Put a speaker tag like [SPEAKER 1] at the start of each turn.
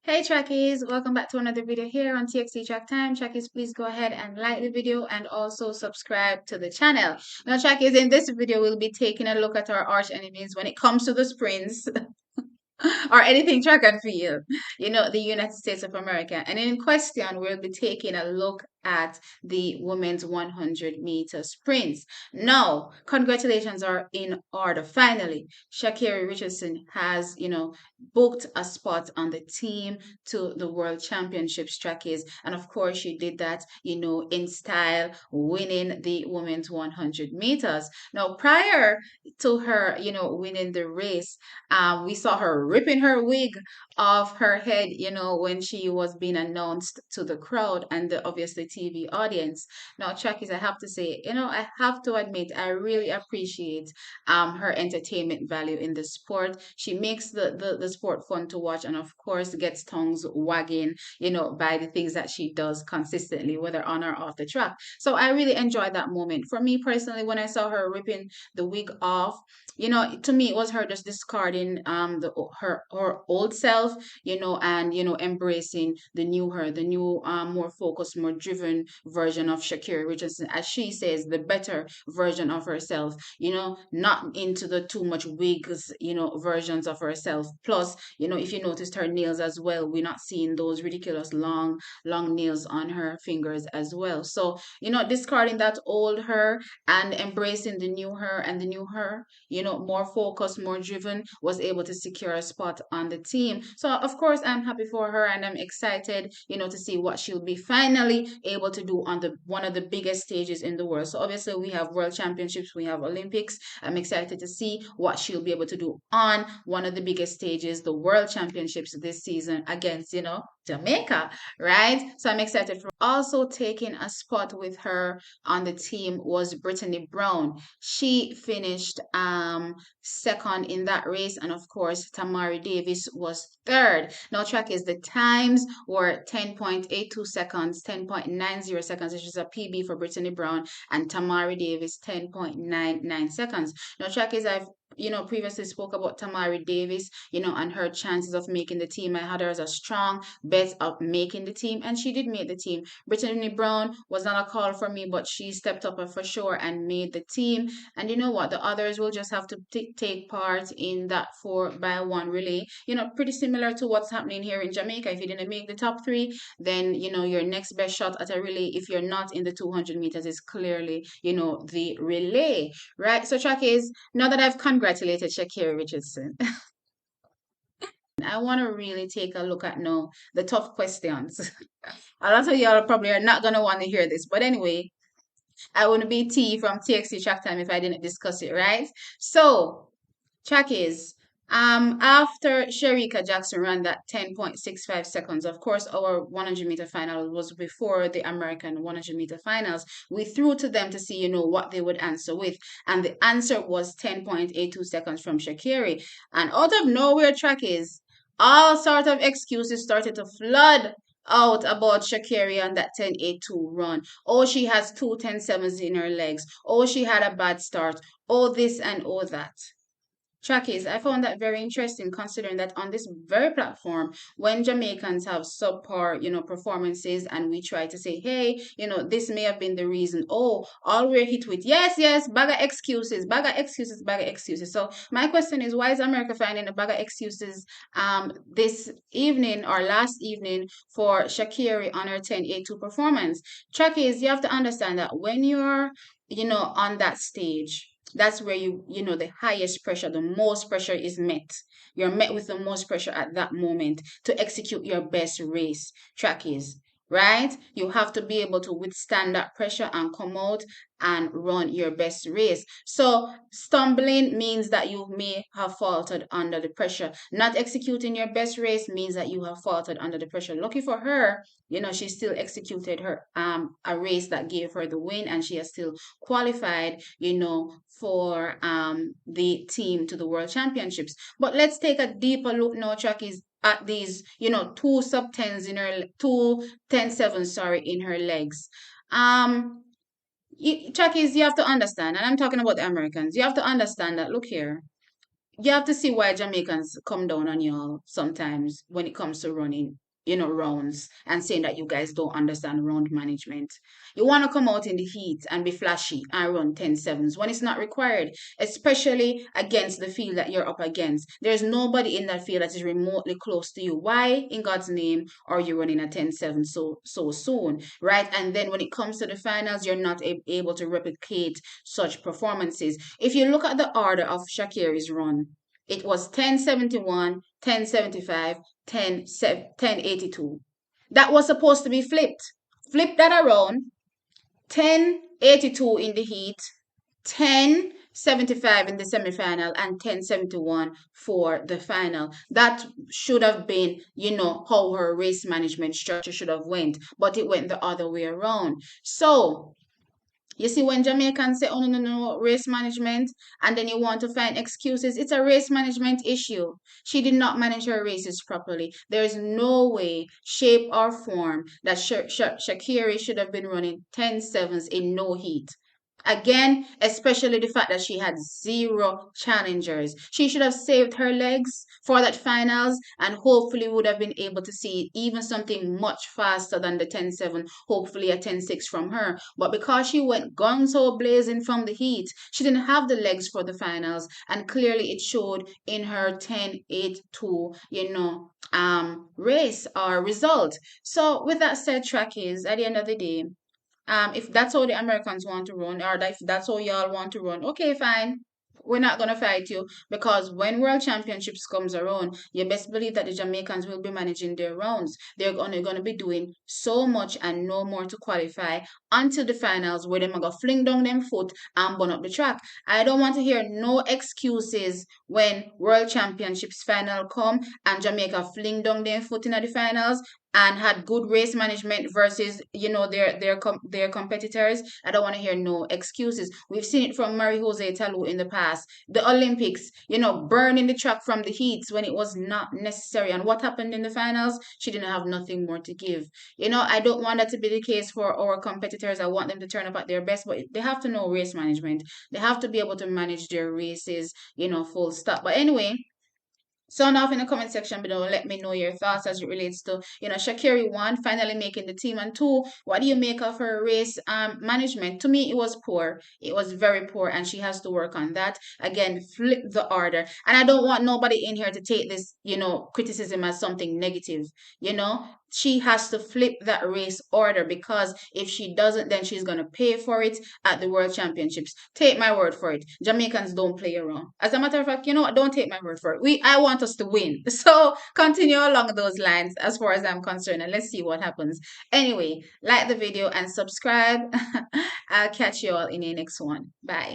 [SPEAKER 1] Hey Trackies, welcome back to another video here on TXT Track Time. Trackies, please go ahead and like the video and also subscribe to the channel. Now, Trackies, in this video, we'll be taking a look at our arch enemies when it comes to the sprints or anything track and field, the United States of America. And in question, we'll be taking a look at the women's 100-meter sprints. Now, congratulations are in order. Finally, Sha'carri Richardson has, booked a spot on the team to the World Championships trackies. And of course, she did that, in style, winning the women's 100 meters. Now, prior to her, winning the race, we saw her ripping her wig off her head, when she was being announced to the crowd and the obviously TV audience. Now, Trackies, I have to say, I have to admit, I really appreciate her entertainment value in the sport. She makes the sport fun to watch and, of course, gets tongues wagging, by the things that she does consistently, whether on or off the track. So I really enjoyed that moment. For me personally, when I saw her ripping the wig off, to me it was her just discarding her old self, and embracing the new her, the new more focused, more driven version of Sha'carri Richardson, as she says, the better version of herself, not into the too much wigs, versions of herself. Plus, if you noticed her nails as well, we're not seeing those ridiculous long nails on her fingers as well. So, discarding that old her and embracing the new her, and the new her, more focused, more driven, was able to secure a spot on the team. So, of course, I'm happy for her and I'm excited, to see what she'll be finally able to do on the one of the biggest stages in the world. So, obviously, we have World Championships, we have Olympics. I'm excited to see what she'll be able to do on one of the biggest stages, the World Championships this season against, Jamaica, right? So I'm excited for also taking a spot with her on the team was Brittany Brown. She finished second in that race, and of course Tamari Davis was third. Now, track is the times were 10.82 seconds, 10.90 seconds, which is a PB for Brittany Brown, and Tamari Davis 10.99 seconds. Now, track is I've previously spoke about Tamari Davis, and her chances of making the team. I had her as a strong bet of making the team, and she did make the team. Brittany Brown was not a call for me, but she stepped up for sure and made the team. And you know what? The others will just have to take part in that 4x1 relay. Pretty similar to what's happening here in Jamaica. If you didn't make the top three, then your next best shot at a relay, if you're not in the 200 meters, is clearly the relay, right? So track is now that I've congratulated Sha'carri Richardson. I want to really take a look at now the tough questions. A lot of y'all probably are not gonna want to hear this, but anyway, I wouldn't be T from TXT Track Time if I didn't discuss it, right? So, track is after Sherika Jackson ran that 10.65 seconds, of course, our 100-meter final was before the American 100-meter finals. We threw to them to see, what they would answer with. And the answer was 10.82 seconds from Sha'carri. And out of nowhere, track is all sort of excuses started to flood out about Sha'carri on that 10.82 run. Oh, she has two 10.7s in her legs. Oh, she had a bad start. Oh, this and oh, that. Trackies, I found that very interesting considering that on this very platform, when Jamaicans have subpar, performances and we try to say, hey, this may have been the reason. Oh, all we're hit with, yes, bag of excuses, bag of excuses, bag of excuses. So my question is, why is America finding a bag of excuses this evening or last evening for Sha'carri on her 10.82 performance? Trackies, you have to understand that when you're, on that stage, that's where the highest pressure, the most pressure is met. You're met with the most pressure at that moment to execute your best race. Track is right. You have to be able to withstand that pressure and come out and run your best race. So stumbling means that you may have faltered under the pressure. Not executing your best race means that you have faltered under the pressure. Lucky for her, she still executed her a race that gave her the win, and she has still qualified, for the team to the World Championships. But let's take a deeper look now, Track is at these, two sub tens in her two 10.7, sorry, in her legs. Track is you have to understand, and I'm talking about the Americans. You have to understand that. Look here. you have to see why Jamaicans come down on y'all sometimes when it comes to running, rounds and saying that you guys don't understand round management. You want to come out in the heat and be flashy and run 10-7s when it's not required, especially against the field that you're up against. There's nobody in that field that is remotely close to you. Why, in God's name, are you running a 10-7 so soon, right? And then when it comes to the finals, you're not able to replicate such performances. If you look at the order of Sha'carri's run, it was 10-71, 10-75, 10-82. That was supposed to be flipped. Flip that around. 10-82 in the heat, 10-75 in the semifinal, and 10-71 for the final. That should have been, how her race management structure should have went, but it went the other way around. So you see, when Jamaicans say, oh, no, no, no, race management, and then you want to find excuses, it's a race management issue. She did not manage her races properly. There is no way, shape, or form that Sha'carri should have been running 10-7s in no heat. Again, especially the fact that she had zero challengers. She should have saved her legs for that finals and hopefully would have been able to see even something much faster than the 10-7, hopefully a 10-6 from her. But because she went gonzo blazing from the heat, she didn't have the legs for the finals, and clearly it showed in her 10-8-2, race or result. So with that said, track is at the end of the day, if that's how the Americans want to run, or if that's how y'all want to run, okay, fine. We're not gonna fight you, because when World Championships comes around, you best believe that the Jamaicans will be managing their rounds. They're only gonna be doing so much and no more to qualify until the finals, where they're gonna fling down them foot and burn up the track. I don't want to hear no excuses when World Championships final come and Jamaica fling down their foot in the finals and had good race management versus their competitors. I don't want to hear no excuses. We've seen it from Marie Jose Talu in the past. The Olympics, burning the track from the heats when it was not necessary. And what happened in the finals? She didn't have nothing more to give. I don't want that to be the case for our competitors. I want them to turn up at their best, but they have to know race management. They have to be able to manage their races, full stop. But anyway, sound off in the comment section below. Let me know your thoughts as it relates to, Sha'carri, one, finally making the team, and two, what do you make of her race management? To me, it was poor. It was very poor, and she has to work on that. Again, flip the order. And I don't want nobody in here to take this, criticism as something negative. She has to flip that race order, because if she doesn't, then she's going to pay for it at the World Championships. Take my word for it. Jamaicans don't play around. As a matter of fact, you know what? Don't take my word for it. I want us to win. So continue along those lines as far as I'm concerned, and let's see what happens. Anyway, like the video and subscribe. I'll catch you all in the next one. Bye.